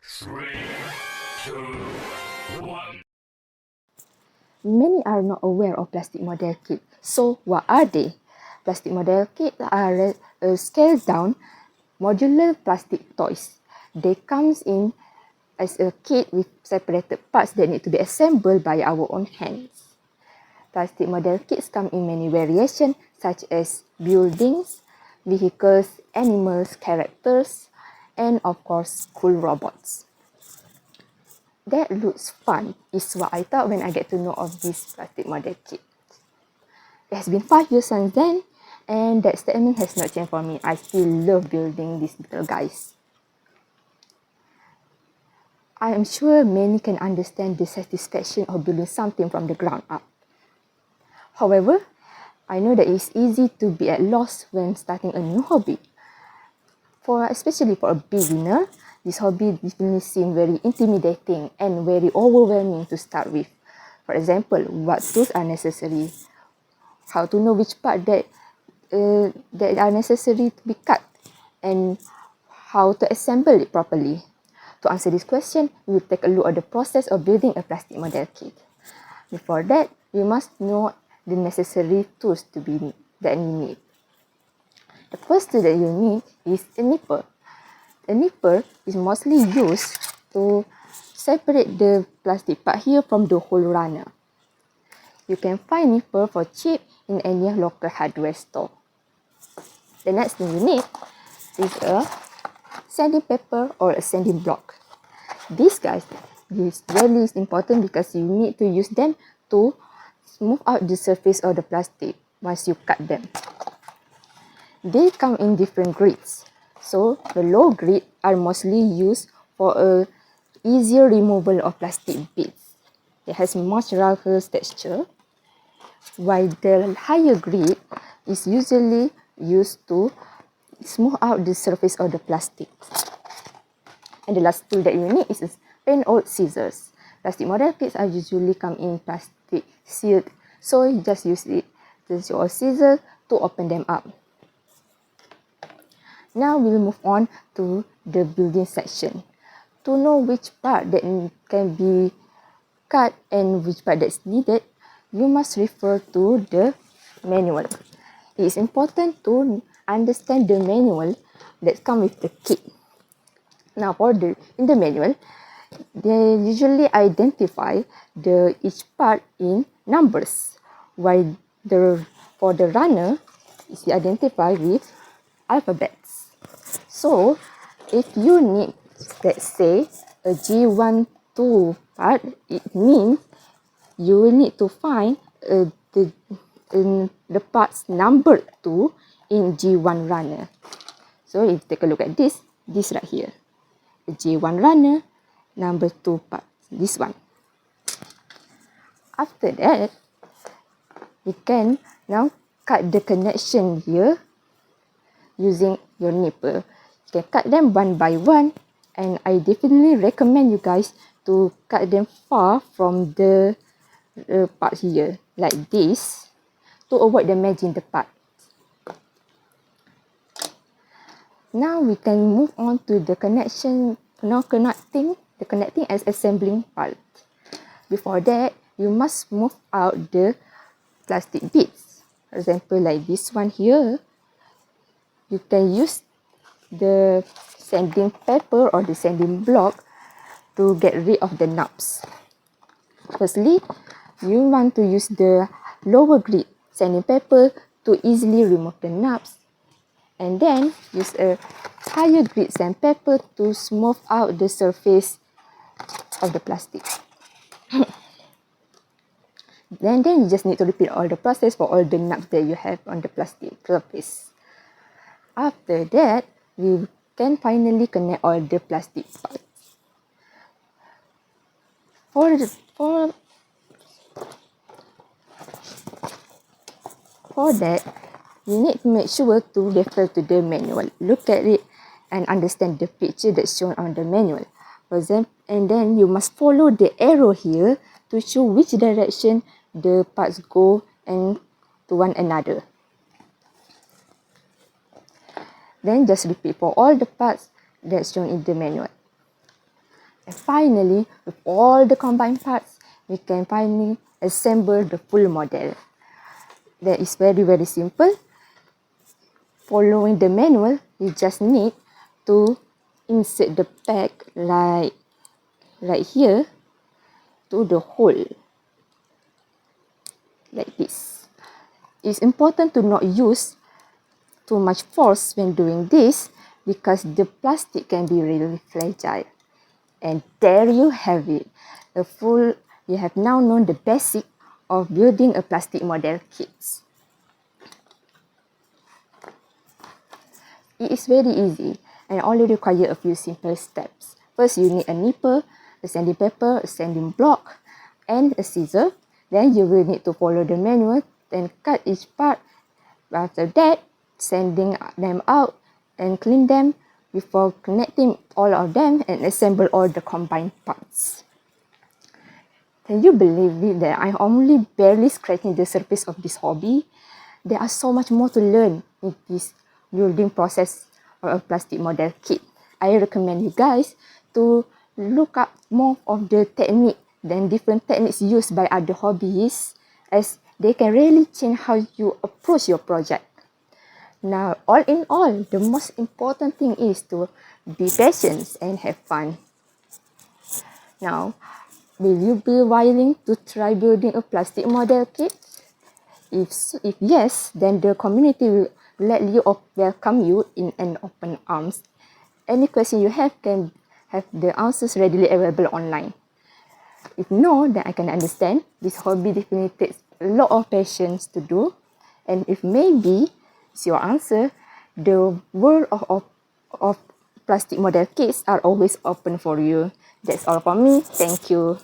3, 2, 1. Many are not aware of plastic model kit. So what are they? Plastic model kits are scaled down modular plastic toys. They comes in as a kit with separated parts that need to be assembled by our own hands. Plastic model kits come in many variations such as buildings, vehicles, animals, characters, and of course, cool robots. That looks fun is what I thought when I get to know of this plastic model kit. It has been 5 years since then, and that statement has not changed for me. I still love building these little guys. I am sure many can understand the satisfaction of building something from the ground up. However, I know that it's easy to be at loss when starting a new hobby. Especially for a beginner, this hobby definitely seems very intimidating and very overwhelming to start with. For example, what tools are necessary? How to know which part that are necessary to be cut? And how to assemble it properly? To answer this question, we will take a look at the process of building a plastic model kit. Before that, we must know the necessary tools that you need. The first tool that you need is a nipper. A nipper is mostly used to separate the plastic part here from the whole runner. You can find nipper for cheap in any local hardware store. The next thing you need is a sanding paper or a sanding block. These guys is really important because you need to use them to smooth out the surface of the plastic once you cut them. They come in different grades. So the low grade are mostly used for a easier removal of plastic bits. It has much rougher texture, while the higher grade is usually used to smooth out the surface of the plastic. And the last tool that you need is plain old scissors. Plastic model kits are usually come in plastic sealed, so you just use your scissors to open them up. Now we'll move on to the building section. To know which part that can be cut and which part that's needed, you must refer to the manual. It is important to understand the manual that comes with the kit. Now in the manual, they usually identify each part in numbers, while for the runner is identified with alphabets. So, if you need, let's say, a G12 part, it means you will need to find the parts numbered 2 in G1 runner. So, if you take a look at this right here, the G1 runner, number 2 part, this one. After that, you can now cut the connection here using your nipper. You can cut them one by one, and I definitely recommend you guys to cut them far from the part here, like this, to avoid damaging the part. Now we can move on to the connecting as assembling part. Before that, you must move out the plastic bits. For example, like this one here, you can use the sanding paper or the sanding block to get rid of the knobs. Firstly, you want to use the lower grade sanding paper to easily remove the knobs, and then use a higher grade sandpaper to smooth out the surface of the plastic. Then you just need to repeat all the process for all the knobs that you have on the plastic surface. After that, we can finally connect all the plastic parts. For that, you need to make sure to refer to the manual. Look at it and understand the picture that's shown on the manual. For example, and then you must follow the arrow here to show which direction the parts go and to one another. Then just repeat for all the parts that's shown in the manual. And finally, with all the combined parts, we can finally assemble the full model. That is very, very simple. Following the manual, you just need to insert the pack like right here to the hole, like this. It's important to not use too much force when doing this because the plastic can be really fragile. And there you have it. You have now known the basic of building a plastic model kit. It is very easy and only require a few simple steps. First, you need a nipper, a sanding paper, a sanding block, and a scissor. Then you will need to follow the manual and cut each part. After that, sanding them out and clean them before connecting all of them and assemble all the combined parts. Can you believe it that I'm only barely scratching the surface of this hobby? There are so much more to learn in this building process of a plastic model kit. I recommend you guys to look up more of the technique than different techniques used by other hobbyists, as they can really change how you approach your project. Now, all in all, the most important thing is to be patient and have fun. Now, will you be willing to try building a plastic model kit? If yes, then the community will welcome you in an open arms. Any question you have can have the answers readily available online. If no, then I can understand. This hobby definitely takes a lot of patience to do. And if maybe it's your answer, the world of plastic model kits are always open for you. That's all for me. Thank you.